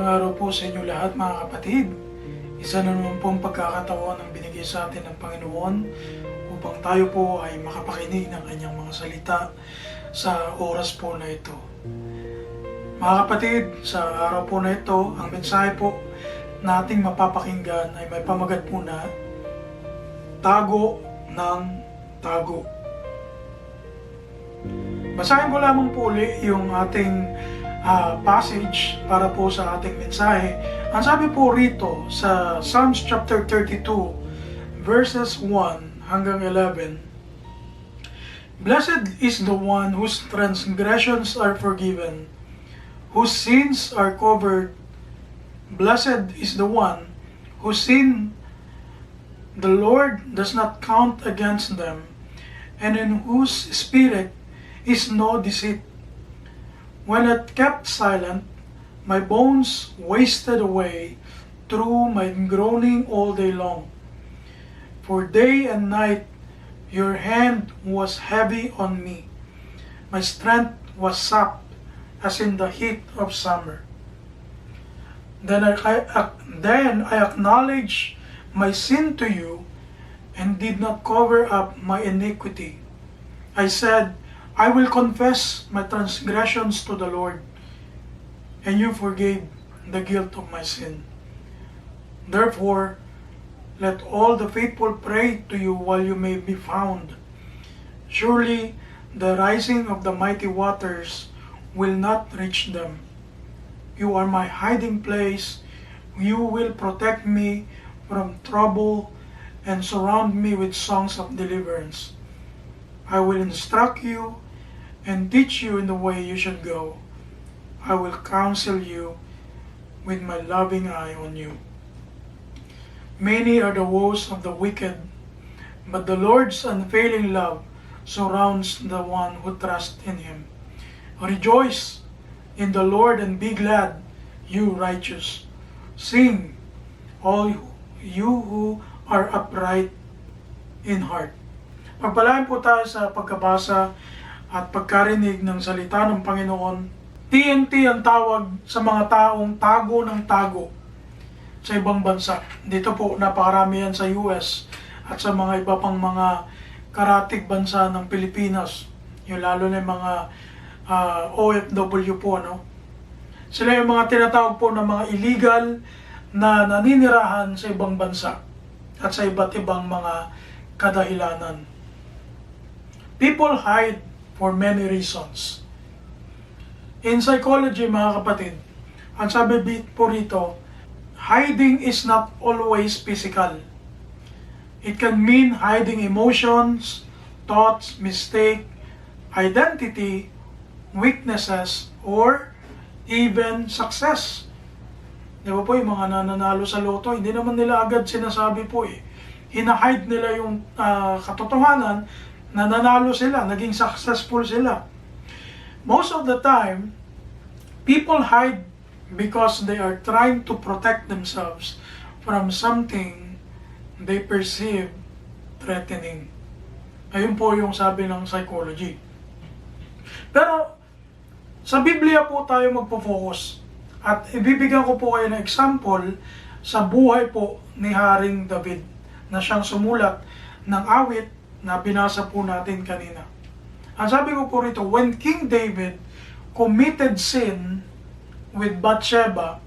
Magandang araw po sa inyo lahat mga kapatid. Isa na naman pong pagkakataon ang binigay sa atin ng Panginoon upang tayo po ay makapakinig ng kanyang mga salita sa oras po na ito. Mga kapatid, sa araw po na ito, ang mensahe po nating mapapakinggan ay may pamagat po na Tago ng Tago. Basahin ko lamang po ulit yung ating passage para po sa ating mensahe. Ang sabi po rito sa Psalms chapter 32 verses 1 hanggang 11, Blessed is the one whose transgressions are forgiven, whose sins are covered. Blessed is the one whose sin the Lord does not count against them, and in whose spirit is no deceit. When I kept silent, my bones wasted away through my groaning all day long. For day and night your hand was heavy on me. My strength was sapped as in the heat of summer. Then I acknowledged my sin to you and did not cover up my iniquity. I said, I will confess my transgressions to the Lord, and you forgave the guilt of my sin. Therefore, let all the faithful pray to you while you may be found. Surely the rising of the mighty waters will not reach them. You are my hiding place. You will protect me from trouble and surround me with songs of deliverance. I will instruct you and teach you in the way you should go. I will counsel you with my loving eye on you. Many are the woes of the wicked, but the Lord's unfailing love surrounds the one who trusts in him. Rejoice in the Lord and be glad, you righteous. Sing, all you who are upright in heart. Pagpalain po tayo sa pagkabasa at pagkarinig ng salita ng Panginoon. TNT ang tawag sa mga taong tago ng tago sa ibang bansa. Dito po napakarami yan sa US at sa mga iba pang mga karatig bansa ng Pilipinas. Yung lalo na yung mga OFW po, no? Sila yung mga tinatawag po ng mga illegal na naninirahan sa ibang bansa at sa iba't ibang mga kadahilanan. People hide for many reasons. In psychology, mga kapatid, ang sabi po rito, hiding is not always physical. It can mean hiding emotions, thoughts, mistake, identity, weaknesses, or even success. Di ba po yung mga nananalo sa loto, hindi naman nila agad sinasabi po eh. Hina-hide nila yung katotohanan, nananalo sila, naging successful sila. Most of the time, people hide because they are trying to protect themselves from something they perceive threatening. Ayun po yung sabi ng psychology. Pero sa Biblia po tayo magpo-focus at ibibigyan ko po kayo ng example sa buhay po ni Haring David na siyang sumulat ng awit na binasa po natin kanina. Ang sabi ko po rito, when King David committed sin with Bathsheba,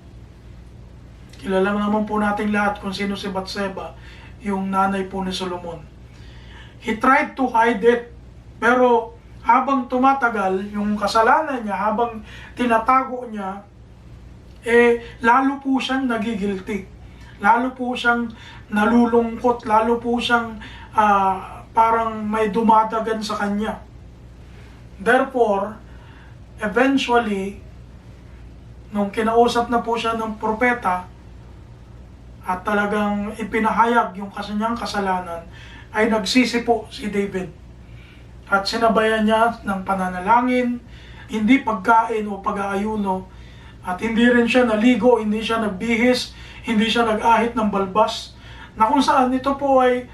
kilala naman po natin lahat kung sino si Bathsheba, yung nanay po ni Solomon. He tried to hide it, pero habang tumatagal yung kasalanan niya, habang tinatago niya, lalo po siyang nagigilty. Lalo po siyang nalulungkot, lalo po siyang parang may dumadagan sa kanya. Therefore, eventually, nung kinausap na po siya ng propeta at talagang ipinahayag yung kanyang kasalanan, ay nagsisi po si David. At sinabayan niya ng pananalangin, hindi pagkain o pag-aayuno, at hindi rin siya naligo, hindi siya nagbihis, hindi siya nag-ahit ng balbas, na kung saan ito po ay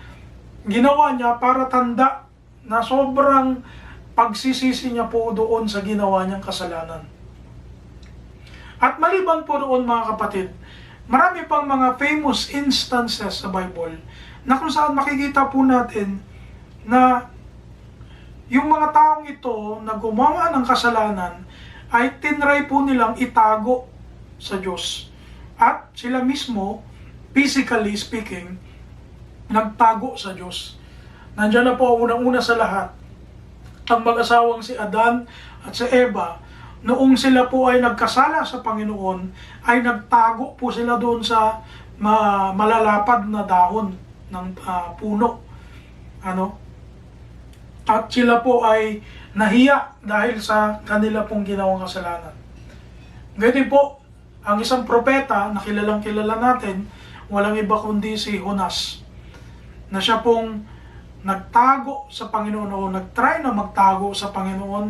ginawa niya para tanda na sobrang pagsisisi niya po doon sa ginawa niyang kasalanan. At maliban po doon mga kapatid, marami pang mga famous instances sa Bible na kung saan makikita po natin na yung mga taong ito na gumawa ng kasalanan ay tinry po nilang itago sa Diyos. At sila mismo, physically speaking, nagtago sa Diyos. Nandiyan na po unang-una sa lahat, ang mag-asawang si Adan at si Eva. Noong sila po ay nagkasala sa Panginoon, ay nagtago po sila doon sa malalapad na dahon ng puno. At sila po ay nahiya dahil sa kanila pong ginawang kasalanan. Ganyan po, ang isang propeta na kilalang kilala natin, walang iba kundi si Jonas, na siya pong nagtago sa Panginoon o nagtry na magtago sa Panginoon,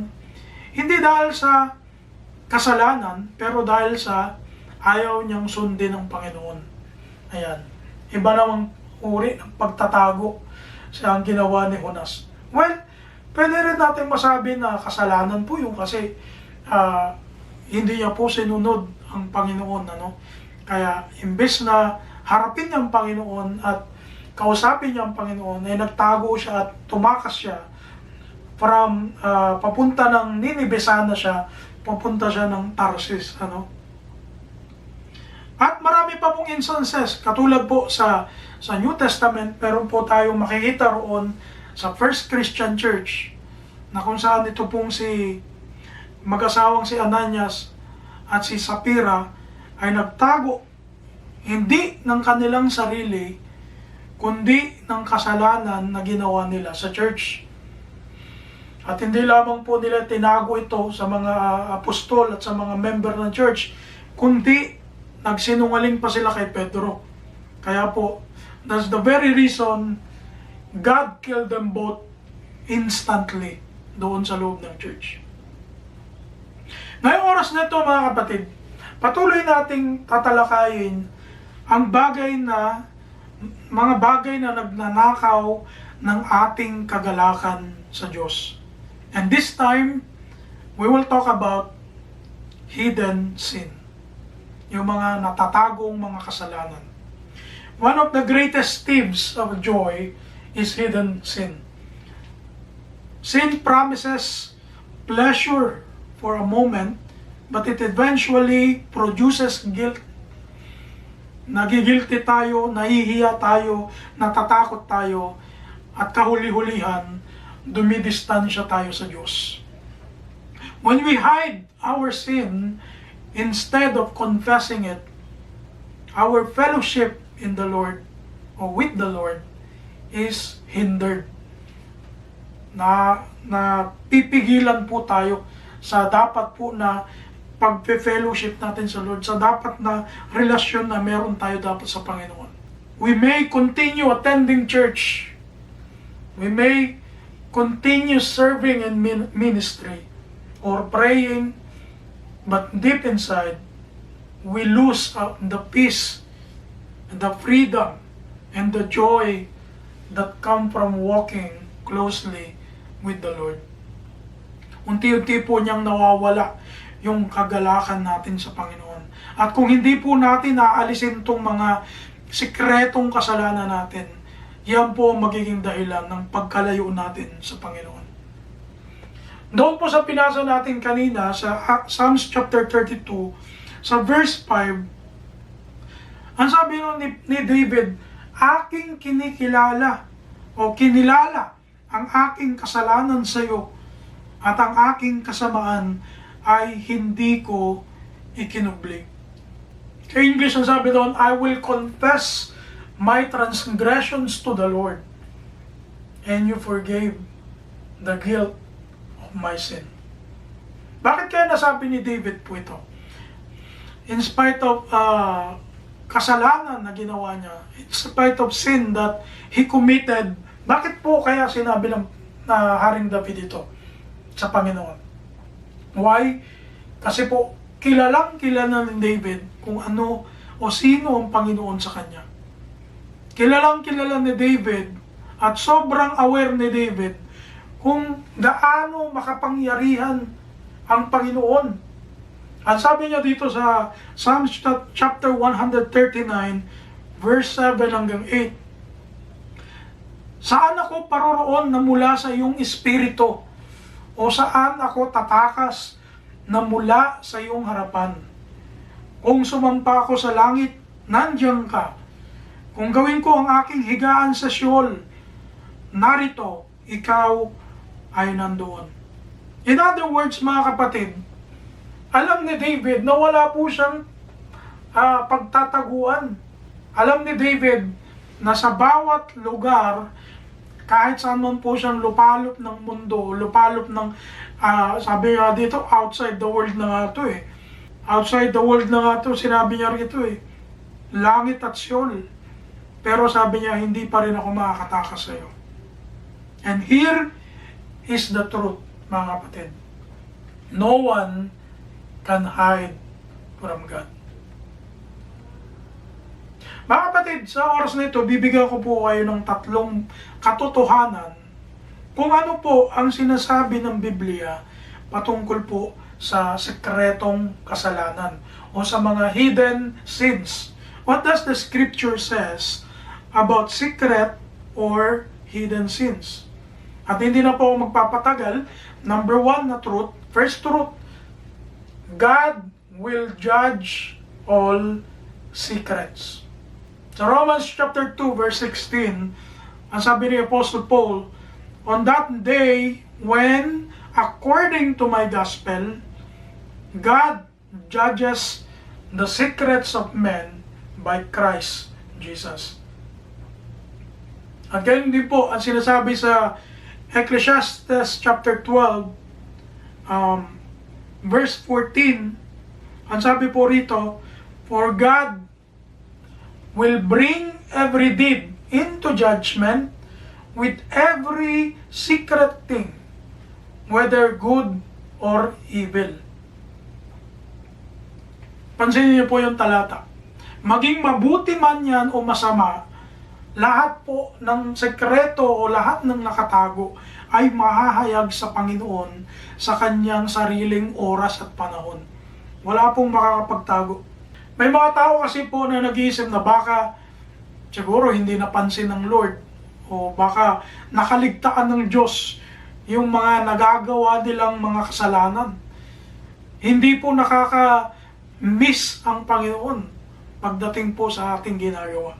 hindi dahil sa kasalanan, pero dahil sa ayaw niyang sundin ng Panginoon. Ayan. Iba namang uri ng pagtatago sa ang ginawa ni Jonas. Well, pwede rin natin masabi na kasalanan po yun kasi hindi niya po sinunod ang Panginoon. Kaya, imbes na harapin niya ang Panginoon at kausapin niya ang Panginoon, ay nagtago siya at tumakas siya from papunta ng Ninive sana siya, papunta siya ng Tarsis. At marami pa pong instances, katulad po sa New Testament, meron po tayong makikita roon sa First Christian Church, na kung saan ito pong mag-asawang si Ananias at si Sapphira ay nagtago hindi ng kanilang sarili, kundi ng kasalanan na ginawa nila sa church. At hindi lamang po nila tinago ito sa mga apostol at sa mga member ng church, kundi nagsinungaling pa sila kay Pedro. Kaya po, that's the very reason God killed them both instantly doon sa loob ng church. Ngayong oras na ito mga kapatid, patuloy nating tatalakayin ang mga bagay na nagnanakaw ng ating kagalakan sa Diyos. And this time, we will talk about hidden sin. Yung mga natatagong mga kasalanan. One of the greatest thieves of joy is hidden sin. Sin promises pleasure for a moment, but it eventually produces guilt. Nagigilty tayo, nahihiya tayo, natatakot tayo, at kahuli-hulihan, dumidistansya tayo sa Diyos. When we hide our sin, instead of confessing it, our fellowship in the Lord, or with the Lord, is hindered. Na pipigilan po tayo sa dapat po na pag-fellowship natin sa Lord, sa dapat na relasyon na meron tayo dapat sa Panginoon. We may continue attending church. We may continue serving in ministry or praying, but deep inside, we lose the peace, the freedom, and the joy that come from walking closely with the Lord. Unti-unti po niyang nawawala yung kagalakan natin sa Panginoon. At kung hindi po natin naalisin itong mga sikretong kasalanan natin, yan po magiging dahilan ng pagkalayo natin sa Panginoon. Doon po sa pinasa natin kanina sa Psalms chapter 32, sa verse 5, ang sabi ni David, aking kinilala ang aking kasalanan sa iyo at ang aking kasamaan ay hindi ko ikinubli. Sa English, ang sabi doon, I will confess my transgressions to the Lord, and you forgave the guilt of my sin. Bakit kaya nasabi ni David po ito? In spite of kasalanan na ginawa niya, in spite of sin that he committed, bakit po kaya sinabi ng Haring David ito sa Panginoon? Why? Kasi po, kilala ni David kung ano o sino ang Panginoon sa kanya. Kilala ni David at sobrang aware ni David kung gaano makapangyarihan ang Panginoon Ang sabi niya dito sa Psalms chapter 139, verse 7 hanggang 8. Saan ako paroroon na mula sa iyong espiritu? O saan ako tatakas na mula sa iyong harapan? Kung sumampa ako sa langit, nandiyan ka. Kung gawin ko ang aking higaan sa Sheol, narito, ikaw ay nandoon. In other words, mga kapatid, alam ni David na wala po siyang pagtataguan. Alam ni David na sa bawat lugar, kahit saan man po siyang lupalop ng mundo, lupalop ng, sabi nga dito, outside the world na nga ito eh. Outside the world na nga ito, sinabi niya rito eh. Langit at Sheol. Pero sabi niya, hindi pa rin ako makakatakas sa iyo. And here is the truth, mga kapatid. No one can hide from God. Mga kapatid, sa oras na ito, bibigyan ko po kayo ng 3 katotohanan kung ano po ang sinasabi ng Biblia patungkol po sa sekretong kasalanan o sa mga hidden sins. What does the scripture says about secret or hidden sins? At hindi na po ako magpapatagal. Number 1 na truth, first truth, God will judge all secrets. Sa Romans chapter 2 verse 16, ang sabi ni Apostle Paul, on that day when, according to my gospel, God judges the secrets of men by Christ Jesus. At ganyan din po ang sinasabi sa Ecclesiastes chapter 12, verse 14, ang sabi po rito, for God will bring every deed into judgment with every secret thing, whether good or evil. Pansinin niyo po yung talata. Maging mabuti man yan o masama, lahat po ng sekreto o lahat ng nakatago ay mahahayag sa Panginoon sa kanyang sariling oras at panahon. Wala pong makakapagtago. May mga tao kasi po na nag-iisip na baka siguro hindi napansin ng Lord o baka nakaligtaan ng Diyos yung mga nagagawa nilang mga kasalanan. Hindi po nakaka-miss ang Panginoon pagdating po sa ating ginagawa.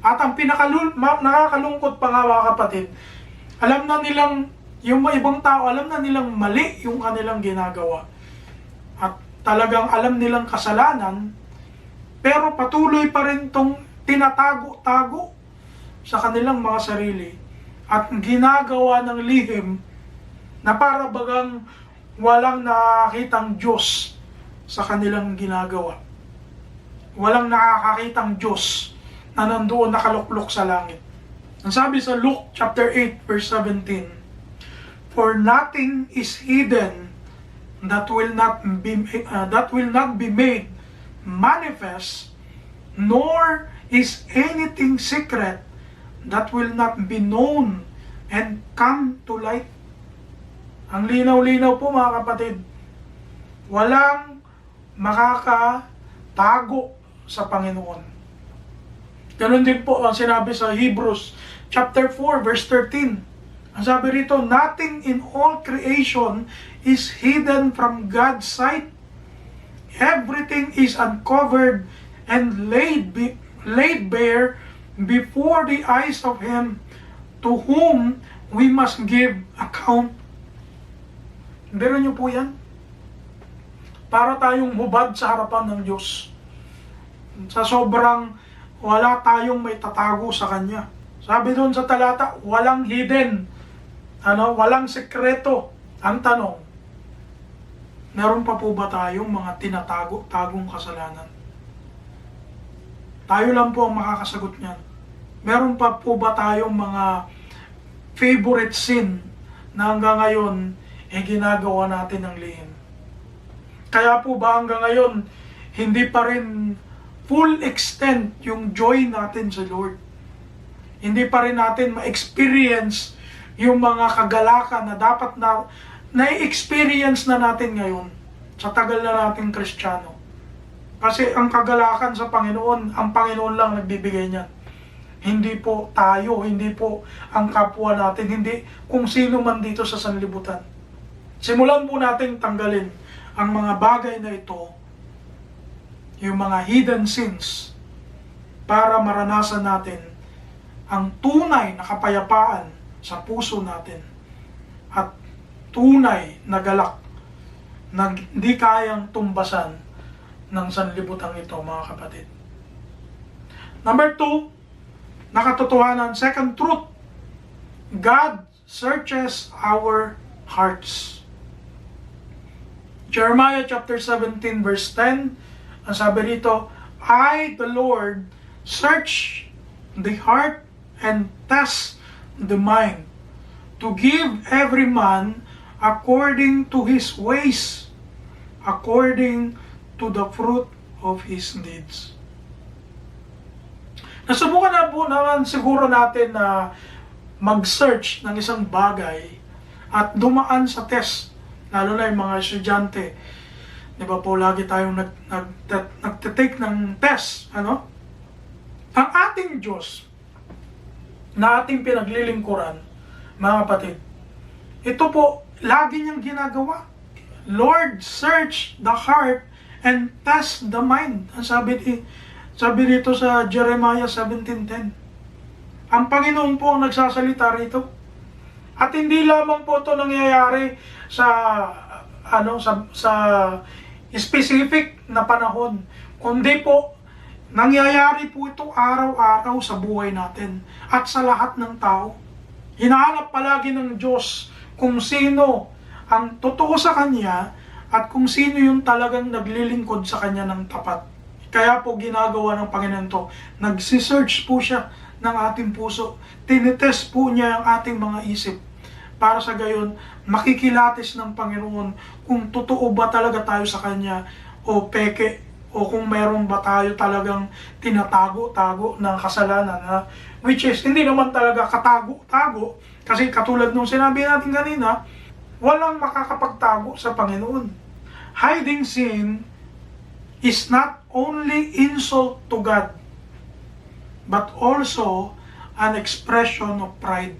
At ang nakakalungkot pa nga mga kapatid, alam na nilang, yung mga ibang tao, alam na nilang mali yung kanilang ginagawa. At talagang alam nilang kasalanan, pero patuloy pa rin tong tinatago-tago sa kanilang mga sarili at ginagawa ng lihim na para bagang walang nakakitang Diyos sa kanilang ginagawa. Walang nakakakitang Diyos na nandoon nakaluklok sa langit. Ang sabi sa Luke chapter 8 verse 17, for nothing is hidden that will not be made manifest, nor is anything secret that will not be known and come to light. Ang linaw-linaw po mga kapatid, walang makakatago sa Panginoon. Ganun din po ang sinabi sa Hebrews chapter 4 verse 13. Ang sabi rito, nothing in all creation is hidden from God's sight. Everything is uncovered and laid bare before the eyes of Him to whom we must give account. Biro niyo po yan? Para tayong hubad sa harapan ng Diyos. Sa sobrang wala tayong may tatago sa Kanya. Sabi doon sa talata, walang hidden. Walang sekreto. Ang tanong, meron pa po ba tayong mga tinatago-tagong kasalanan? Tayo lang po ang makakasagot niyan. Meron pa po ba tayong mga favorite sin na hanggang ngayon ginagawa natin ng lihim? Kaya po ba hanggang ngayon hindi pa rin full extent yung joy natin sa Lord? Hindi pa rin natin ma-experience yung mga kagalakan na dapat na na-experience na natin ngayon. sa tagal na nating Kristiyano. Kasi ang kagalakan sa Panginoon, ang Panginoon lang nagbibigay niyan. Hindi po tayo, hindi po ang kapwa natin, hindi kung sino man dito sa sanlibutan. Simulan po natin tanggalin ang mga bagay na ito, yung mga hidden sins, para maranasan natin ang tunay na kapayapaan sa puso natin at tunay na galak na hindi kayang tumbasan ng sanlibutan ito, mga kapatid. Number 2, nakatotohanan, second truth, God searches our hearts. Jeremiah chapter 17 verse 10, ang sabi rito, I, the Lord, search the heart and test the mind, to give every man according to his ways, according to the fruit of his deeds. Nasubukan na po naman siguro natin na mag-search ng isang bagay at dumaan sa test, lalo na yung mga estudyante. Di ba po, lagi tayong nagtitake ng test, ano? Ang ating Diyos na ating pinaglilingkuran, mga kapatid, ito po, lagi niyang ginagawa. Lord, search the heart and test the mind. Ang sabi dito sa Jeremiah 17:10. Ang Panginoon po ang nagsasalita rito. At hindi lamang po ito nangyayari sa specific na panahon, kundi po nangyayari po ito araw-araw sa buhay natin at sa lahat ng tao. Hinahanap palagi ng Diyos kung sino ang totoo sa Kanya at kung sino yung talagang naglilingkod sa Kanya ng tapat. Kaya po ginagawa ng Panginoon to. Nagsisearch po siya ng ating puso. Tinitest po niya ang ating mga isip. Para sa gayon, makikilatis ng Panginoon kung totoo ba talaga tayo sa Kanya o peke, o kung meron ba tayo talagang tinatago-tago ng kasalanan, which is hindi naman talaga katago-tago, kasi katulad nung sinabi natin kanina, walang makakapagtago sa Panginoon. Hiding sin is not only insult to God, but also an expression of pride.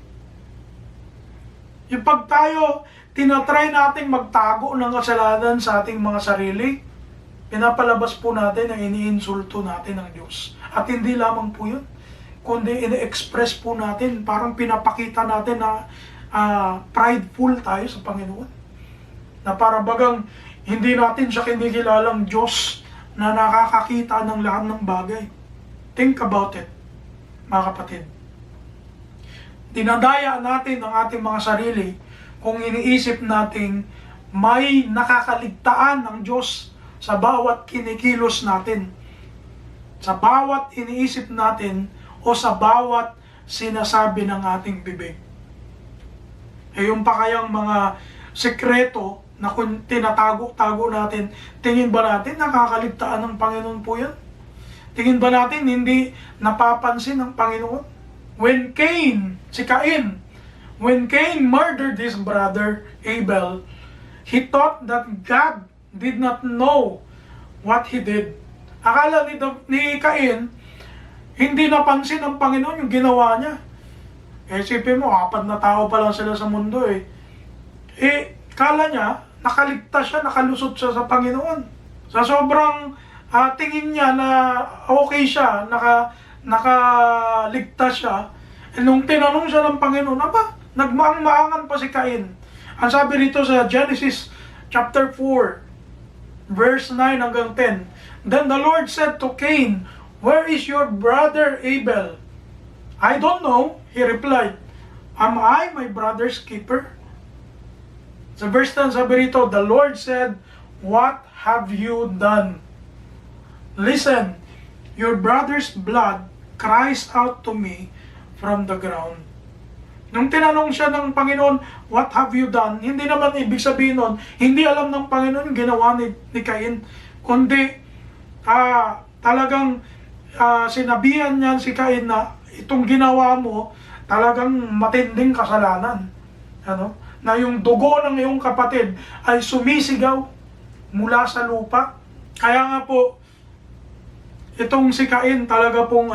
Yung pag tayo tinatry nating magtago ng kasalanan sa ating mga sarili, pinapalabas po natin ang iniinsulto natin ng Diyos. At hindi lamang po yun, kundi ini-express po natin, parang pinapakita natin na prideful tayo sa Panginoon. Na para bagang hindi natin siya kinikilalang Diyos na nakakakita ng lahat ng bagay. Think about it, mga kapatid. Dinadaya natin ang ating mga sarili kung iniisip nating may nakakaligtaan ng Diyos sa bawat kinikilos natin, sa bawat iniisip natin, o sa bawat sinasabi ng ating bibig. Yung pa kayang mga sekreto na kung tinatago-tago natin, tingin ba natin nakakaligtaan ng Panginoon po yan? Tingin ba natin hindi napapansin ng Panginoon? When Cain murdered his brother Abel, he thought that God did not know what he did. Akala ni Cain, hindi napansin ng Panginoon yung ginawa niya. Isipin mo, 4 na tao pa lang sila sa mundo eh. Kala niya, nakaligtas siya, nakalusot siya sa Panginoon. Sa sobrang tingin niya na okay siya, nakaligtas siya, nung tinanong siya ng Panginoon, nagmaang-maangan pa si Cain. Ang sabi rito sa Genesis chapter 4, verse 9 hanggang 10, Then the Lord said to Cain, Where is your brother Abel? I don't know, he replied. Am I my brother's keeper? Sa verse 10 sabi rito, the Lord said, What have you done? Listen, your brother's blood cries out to me from the ground. Nung tinanong siya ng Panginoon, what have you done? Hindi naman ibig sabihin nun, hindi alam ng Panginoon yung ginawa ni Cain, kundi talagang sinabihan niya si Cain na itong ginawa mo, talagang matinding kasalanan. Na yung dugo ng iyong kapatid ay sumisigaw mula sa lupa. Kaya nga po, itong si Cain talaga pong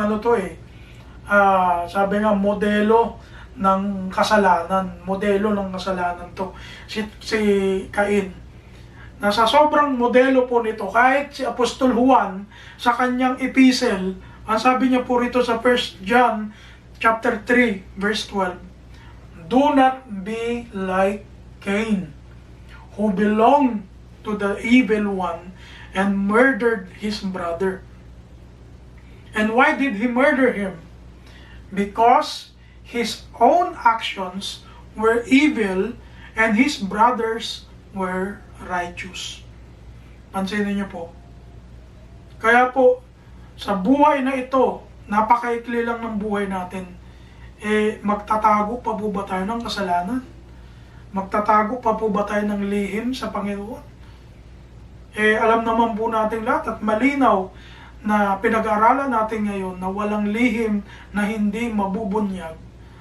sabi nga modelo ng kasalanan. Modelo ng kasalanan to. Si Cain. Nasa sobrang modelo po nito, kahit si Apostol Juan sa kanyang epistle, ang sabi niya po rito sa 1 John chapter 3 verse 12, do not be like Cain, who belonged to the evil one and murdered his brother. And why did he murder him? Because his own actions were evil and his brothers were righteous. Pansinin niyo po. Kaya po, sa buhay na ito, napakaikli lang ng buhay natin, magtatago pa po ba tayo ng kasalanan? Magtatago pa po ba tayo ng lihim sa Panginoon? Alam naman po natin lahat at malinaw na pinag-aaralan natin ngayon na walang lihim na hindi mabubunyag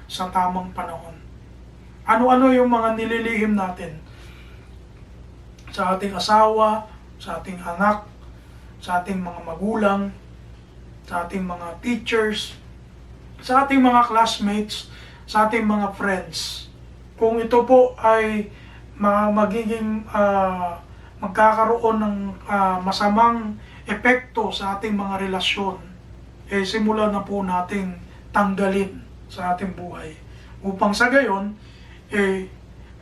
sa tamang panahon. Ano-ano yung mga nililihim natin? Sa ating asawa, sa ating anak, sa ating mga magulang, sa ating mga teachers, sa ating mga classmates, sa ating mga friends. Kung ito po ay magkakaroon ng masamang epekto sa ating mga relasyon, simulan na po nating tanggalin sa ating buhay. Upang sa gayon,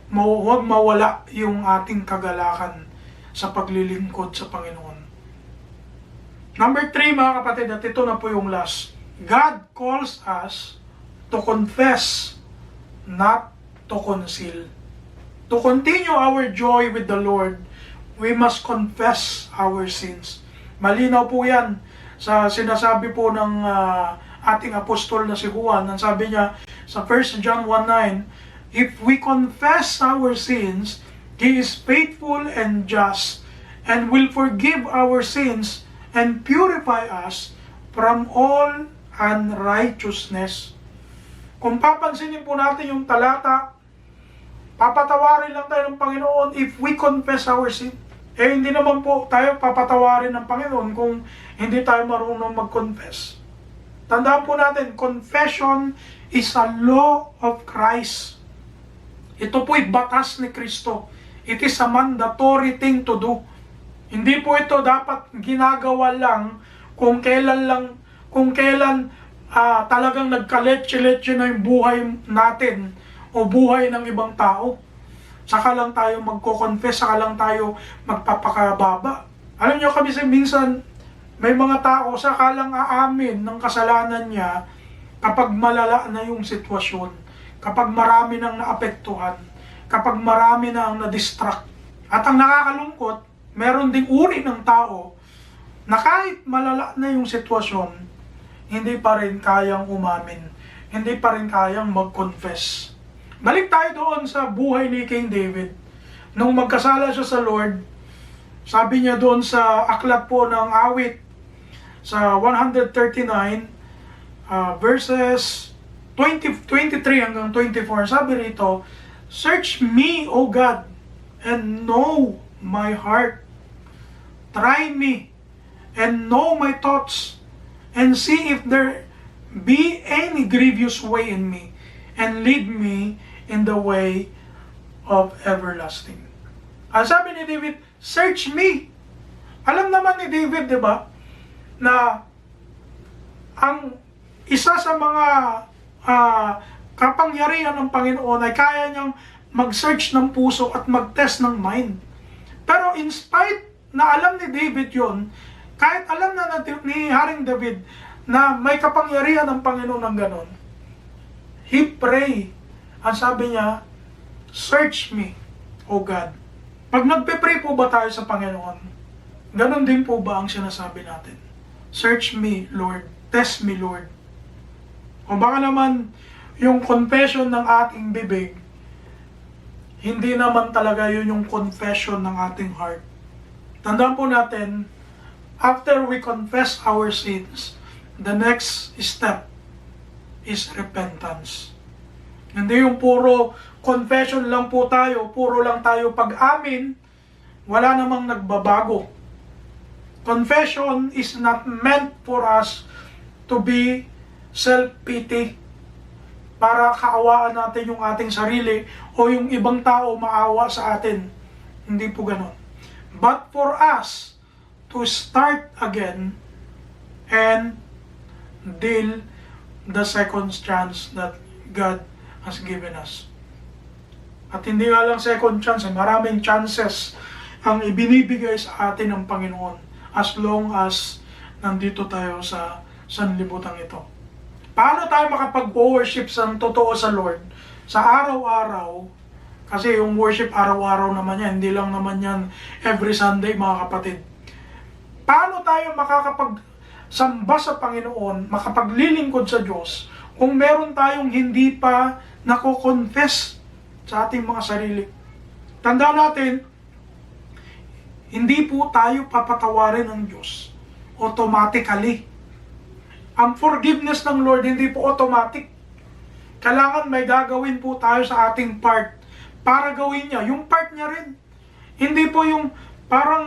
huwag mawala yung ating kagalakan sa paglilingkod sa Panginoon. Number 3 mga kapatid, at ito na po yung last. God calls us to confess, not to conceal. To continue our joy with the Lord, we must confess our sins. Malinaw po yan sa sinasabi po ng ating apostol na si Juan. Ang sabi niya sa 1 John 1:9, if we confess our sins, He is faithful and just and will forgive our sins and purify us from all unrighteousness. Kung papansinin po natin yung talata, papatawarin lang tayo ng Panginoon if we confess our sin. Hindi naman po tayo papatawarin ng Panginoon kung hindi tayo marunong mag-confess. Tandaan po natin, confession is a law of Christ. Ito po'y batas ni Kristo. It is a mandatory thing to do. Hindi po ito dapat ginagawa lang kung kailan talagang nagkaletse-letse na yung buhay natin o buhay ng ibang tao. Saka lang tayo magko-confess, saka lang tayo magpapakababa. Alam nyo kami minsan, may mga tao saka lang aamin ng kasalanan niya kapag malala na yung sitwasyon, kapag marami nang naapektuhan, kapag marami nang na-distract. At ang nakakalungkot, meron ding uri ng tao na kahit malala na yung sitwasyon, hindi pa rin kayang umamin, hindi pa rin kayang mag-confess. Balik tayo doon sa buhay ni King David. Nung magkasala siya sa Lord, sabi niya doon sa aklat po ng awit, sa 139, verses 23 hanggang 24, sabi rito, search me, O God, and know my heart. Try me, and know my thoughts, and see if there be any grievous way in me, and lead me in the way of everlasting. Sabi ni David, search me. Alam naman ni David, di ba, na ang isa sa mga kapangyarihan ng Panginoon ay kaya niyang mag-search ng puso at mag-test ng mind. Pero in spite na alam ni David yon, kahit alam na ni Haring David na may kapangyarihan ng Panginoon ng ganon, he pray. Ang sabi niya, search me, O God. Pag nagpe-pray po ba tayo sa Panginoon, ganon din po ba ang sinasabi natin? Search me, Lord. Test me, Lord. O baka naman, yung confession ng ating bibig, hindi naman talaga yun yung confession ng ating heart. Tandaan po natin, after we confess our sins, the next step is repentance. Hindi yung puro confession lang po tayo, puro lang tayo pag-amin wala namang nagbabago. Confession is not meant for us to be self-pity, para kaawaan natin yung ating sarili o yung ibang tao maawa sa atin. Hindi po ganon. But for us to start again and deal the second chance that God has given us. At hindi nga lang second chance, maraming chances ang ibinibigay sa atin ng Panginoon as long as nandito tayo sa sanlibutan ito. Paano tayo makapag-worship sa totoo sa Lord sa araw-araw? Kasi yung worship araw-araw naman yan, hindi lang naman yan every Sunday, mga kapatid. Paano tayo makakapagsamba sa Panginoon, makapaglilingkod sa Diyos, kung meron tayong hindi pa nako-confess sa ating mga sarili? Tandaan natin, hindi po tayo papatawarin ng Diyos automatically. Ang forgiveness ng Lord hindi po automatic. Kailangan may gagawin po tayo sa ating part para gawin niya yung part niya rin. Hindi po yung parang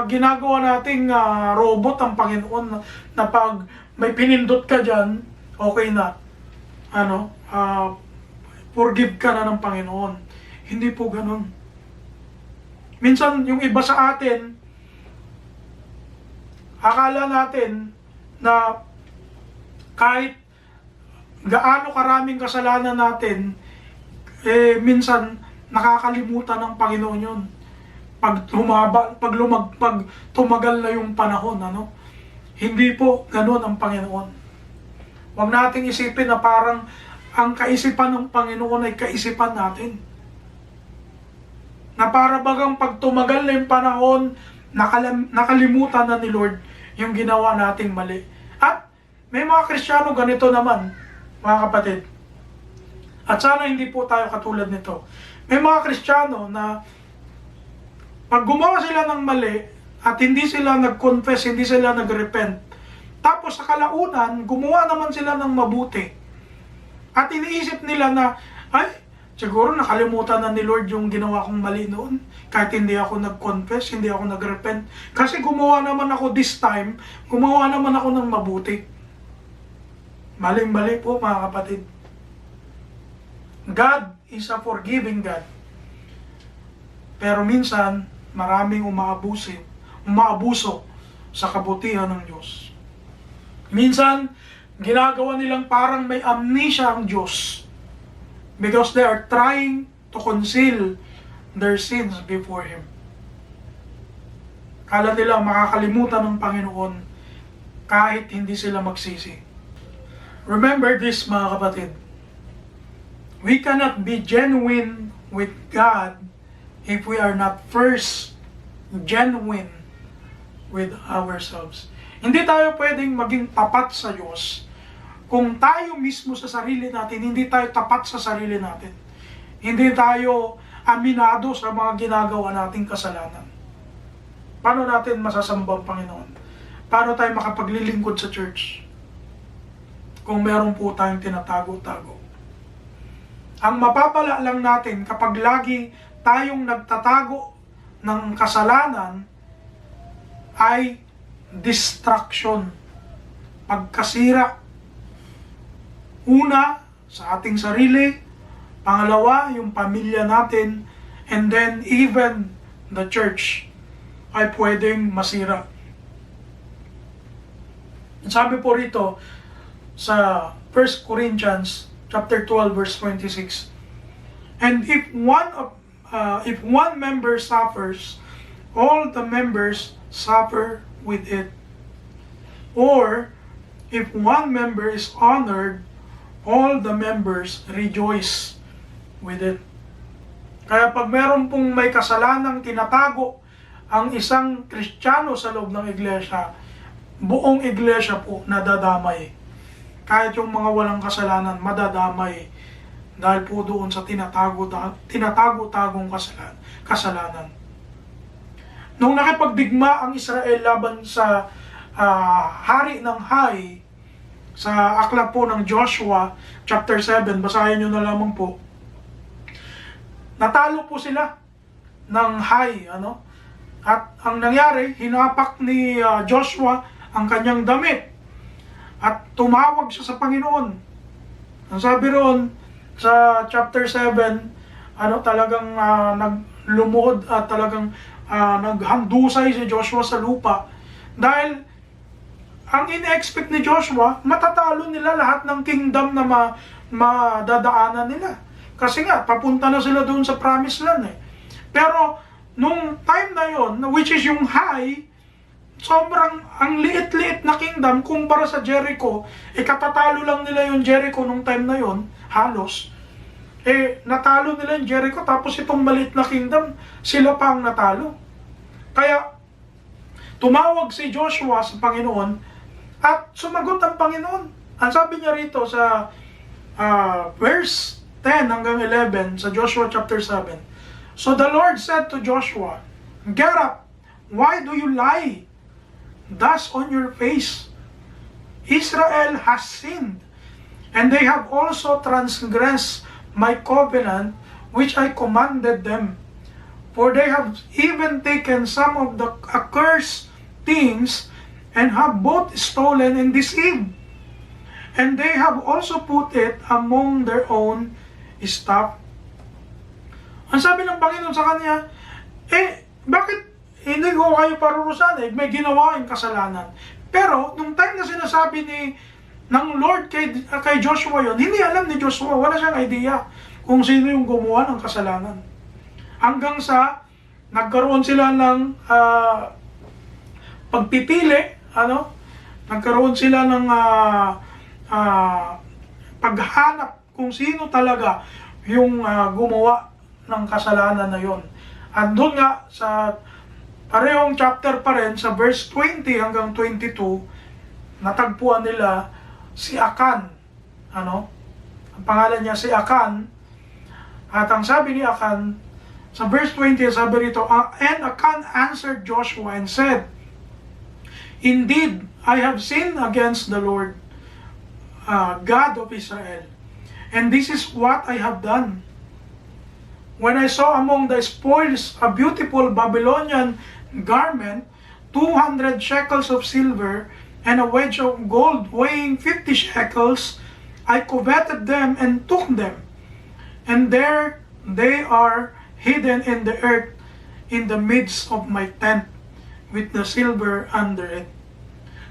ginagawa nating robot ang Panginoon na pag may pinindot ka dyan, okay na. Forgive ka na ng Panginoon. Hindi po ganun. Minsan, yung iba sa atin, akala natin na kahit gaano karaming kasalanan natin, minsan nakakalimutan ng Panginoon yun. Pag tumagal na yung panahon, Hindi po ganun ang Panginoon. Huwag nating isipin na parang ang kaisipan ng Panginoon ay kaisipan natin. Na para bagang pag tumagal na yung panahon, nakalimutan na ni Lord yung ginawa nating mali. At may mga Kristiyano ganito naman, mga kapatid. At sana hindi po tayo katulad nito. May mga Kristiyano na pag gumawa sila ng mali at hindi sila nag-confess, hindi sila nag-repent, tapos sa kalaunan, gumawa naman sila ng mabuti. At iniisip nila na, ay, siguro nakalimutan na ni Lord yung ginawa kong mali noon. Kahit hindi ako nag-confess, hindi ako nag-repent. Kasi gumawa naman ako this time, gumawa naman ako ng mabuti. Maling-mali po, mga kapatid. God is a forgiving God. Pero minsan, maraming umaabuso sa kabutihan ng Diyos. Minsan, ginagawa nilang parang may amnesia ang Diyos because they are trying to conceal their sins before Him. Kala nila makakalimutan ng Panginoon kahit hindi sila magsisi. Remember this, mga kapatid. We cannot be genuine with God if we are not first genuine with ourselves. Hindi tayo pwedeng maging tapat sa Diyos kung tayo mismo sa sarili natin, hindi tayo tapat sa sarili natin. Hindi tayo aminado sa mga ginagawa nating kasalanan. Paano natin masasamba ang Panginoon? Paano tayo makapaglilingkod sa church kung meron po tayong tinatago-tago? Ang mapapala lang natin kapag lagi tayong nagtatago ng kasalanan ay distraction, pagkasira. Una, sa ating sarili. Pangalawa, yung pamilya natin. And then, even the church ay pwedeng masira. Sabi po rito sa 1 Corinthians chapter 12 verse 26. And if one member suffers, all the members suffer with it. Or if one member is honored, all the members rejoice with it. Kaya pag meron pong may kasalanang tinatago ang isang Kristiyano sa loob ng iglesia, buong iglesia po nadadamay. Kahit yung mga walang kasalanan, madadamay dahil po doon sa tinatago-tagong kasalanan. Nung nakipagdigma ang Israel laban sa hari ng Hai, sa aklat po ng Joshua, chapter 7, basahin nyo na lamang po. Natalo po sila ng Hai, At ang nangyari, hinapak ni Joshua ang kanyang damit at tumawag siya sa Panginoon. Ang sabi roon sa chapter 7, talagang naglumuhod at talagang naghandusay si Joshua sa lupa. Dahil ang in-expect ni Joshua, matatalo nila lahat ng kingdom na madadaanan nila. Kasi nga, papunta na sila doon sa promised land eh. Pero, nung time na yon, which is yung high, sobrang ang liit-liit na kingdom kumpara sa Jericho, katatalo lang nila yung Jericho nung time na yon, halos. Natalo nila yung Jericho, tapos itong maliit na kingdom, sila pa ang natalo. Kaya, tumawag si Joshua sa Panginoon, at sumagot ang Panginoon. Ang sabi niya rito sa verse 10 hanggang 11 sa Joshua chapter 7. So the Lord said to Joshua, "Get up, why do you lie thus on your face? Israel has sinned, and they have also transgressed my covenant which I commanded them. For they have even taken some of the accursed things and have both stolen and deceived. And they have also put it among their own stuff." Ang sabi ng Panginoon sa kanya, bakit hindi ko kayo parurusahan? May ginawa kayong kasalanan. Pero, nung time na sinasabi ng Lord kay Joshua yon, hindi alam ni Joshua, wala siyang idea kung sino yung gumawa ng kasalanan. Hanggang sa nagkaroon sila ng pagpipili, nagkaroon sila ng paghanap kung sino talaga yung gumawa ng kasalanan na yon. At doon nga sa parehong chapter pa rin, sa verse 20 hanggang 22, natagpuan nila si Akan. Ang pangalan niya si Akan. At ang sabi ni Akan, sa verse 20, sabi rito, "And Akan answered Joshua and said, Indeed, I have sinned against the Lord, God of Israel, and this is what I have done. When I saw among the spoils a beautiful Babylonian garment, 200 shekels of silver, and a wedge of gold weighing 50 shekels, I coveted them and took them. And there they are hidden in the earth in the midst of my tent, with the silver under it.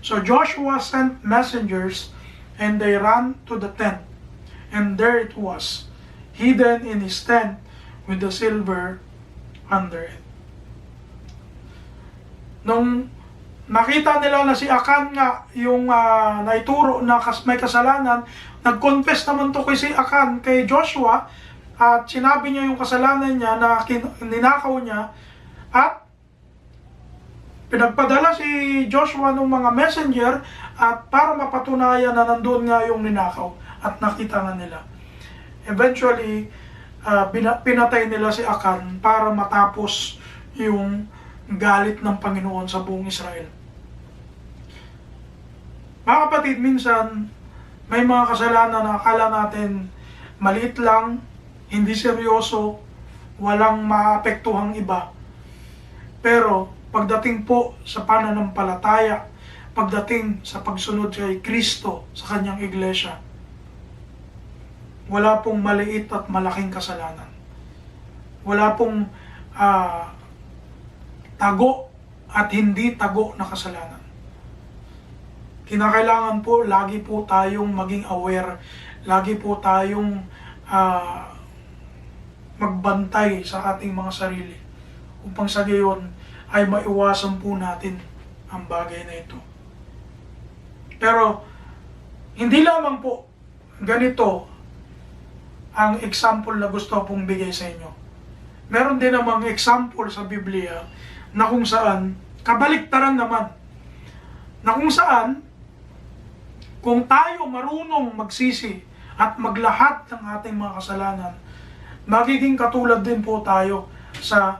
So Joshua sent messengers, and they ran to the tent, and there it was, hidden in his tent, with the silver under it." Nung nakita nila na si Akan nga yung naituro na may kasalanan, nag-confess naman to si Akan kay Joshua, at sinabi niya yung kasalanan niya na ninakaw niya, at pinagpadala si Joshua ng mga messenger at para mapatunayan na nandun nga yung ninakaw, at nakita nga nila. Eventually, pinatay nila si Akan para matapos yung galit ng Panginoon sa buong Israel. Mga kapatid, minsan may mga kasalanan na akala natin maliit lang, hindi seryoso, walang maapektuhang iba. Pero pagdating po sa pananampalataya, pagdating sa pagsunod kay Kristo sa kanyang iglesia, wala pong maliit at malaking kasalanan. Wala pong tago at hindi tago na kasalanan. Kinakailangan po, lagi po tayong maging aware, lagi po tayong magbantay sa ating mga sarili, upang sa gayon ay maiwasan po natin ang bagay na ito. Pero, hindi lamang po ganito ang example na gusto pong bigay sa inyo. Meron din namang example sa Biblia na kung saan, kabaliktaran naman, na kung saan, kung tayo marunong magsisi at maglahat ng ating mga kasalanan, magiging katulad din po tayo sa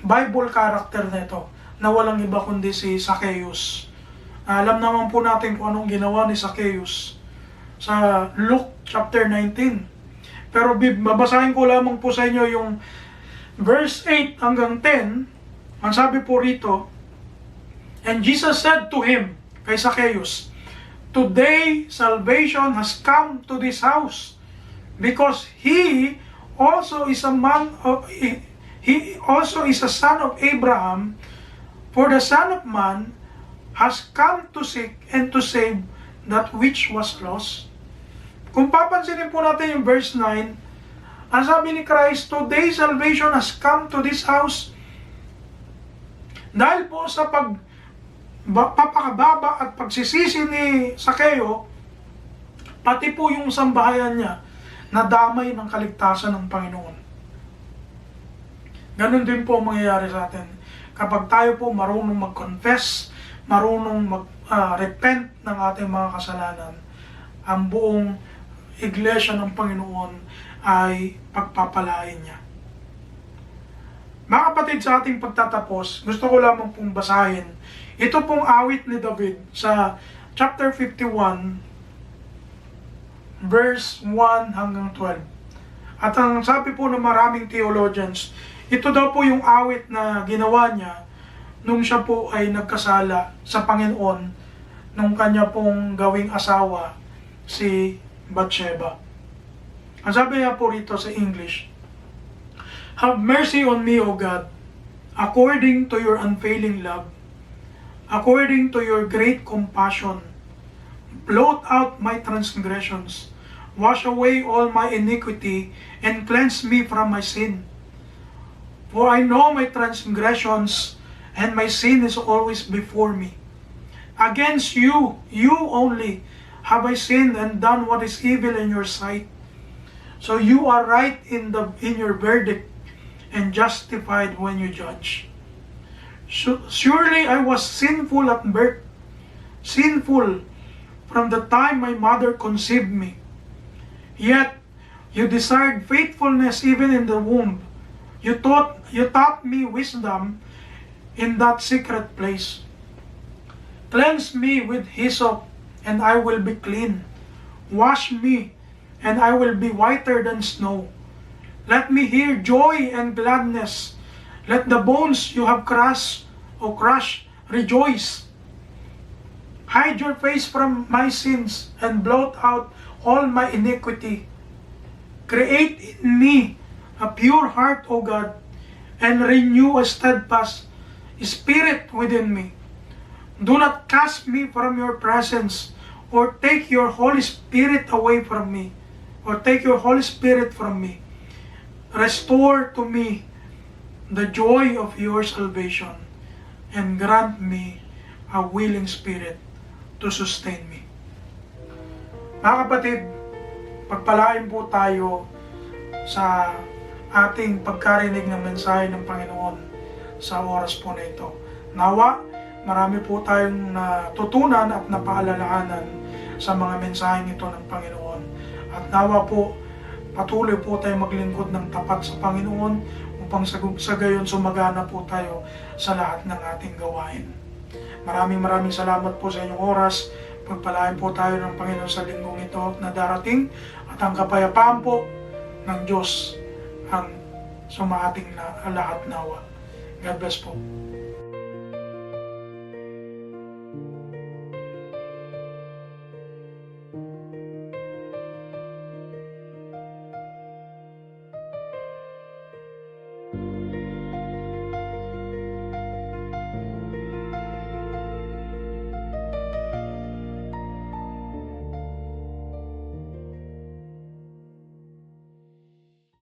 Bible character nito, na walang iba kundi si Zacchaeus. Alam naman po natin kung anong ginawa ni Zacchaeus sa Luke chapter 19. Pero babasahin ko lamang po sa inyo yung verse 8 hanggang 10 Ang sabi po rito, and Jesus said to him, kay Zacchaeus, "Today salvation has come to this house, because he also is a he also is a son of Abraham, for the Son of Man has come to seek and to save that which was lost." Kung papansinin po natin yung verse 9, ang sabi ni Christ, "Today salvation has come to this house." Dahil po sa papakababa at pagsisisi ni Zacchaeo, pati po yung sambahayan niya, nadamay ng kaligtasan ng Panginoon. Ganon din po ang mangyayari sa atin. Kapag tayo po marunong mag-confess, marunong mag-repent ng ating mga kasalanan, ang buong iglesia ng Panginoon ay pagpapalain niya. Mga kapatid, sa ating pagtatapos, gusto ko lamang pong basahin ito pong awit ni David sa chapter 51, verse 1 hanggang 12. At ang sabi po ng maraming theologians, ito daw po yung awit na ginawa niya nung siya po ay nagkasala sa Panginoon nung kanya pong gawing asawa si Bathsheba. Ang sabi niya po rito sa English, "Have mercy on me, O God, according to your unfailing love, according to your great compassion. Blot out my transgressions, wash away all my iniquity, and cleanse me from my sin. For I know my transgressions, and my sin is always before me. Against you, you only, have I sinned and done what is evil in your sight. So you are right in your verdict, and justified when you judge. Surely I was sinful at birth, sinful from the time my mother conceived me. Yet you desired faithfulness even in the womb. You taught me wisdom in that secret place. Cleanse me with hyssop, and I will be clean. Wash me, and I will be whiter than snow. Let me hear joy and gladness. Let the bones you have crushed rejoice. Hide your face from my sins and blot out all my iniquity. Create in me a pure heart, O God, and renew a steadfast spirit within me. Do not cast me from your presence, or take your Holy Spirit away from me, or take your Holy Spirit from me. Restore to me the joy of your salvation, and grant me a willing spirit to sustain me." Mga kapatid, pagpalain po tayo sa ating pagkarinig ng mensahe ng Panginoon sa oras po na ito. Nawa, marami po tayong natutunan at napaalalahanan sa mga mensaheng ito ng Panginoon. At nawa po, patuloy po tayo maglingkod ng tapat sa Panginoon upang sa gayon sumagana po tayo sa lahat ng ating gawain. Maraming salamat po sa inyong oras. Pagpalain po tayo ng Panginoon sa linggong ito na darating, at ang kapayapaan po ng Diyos ang sumaating na lahat nawa. God bless po.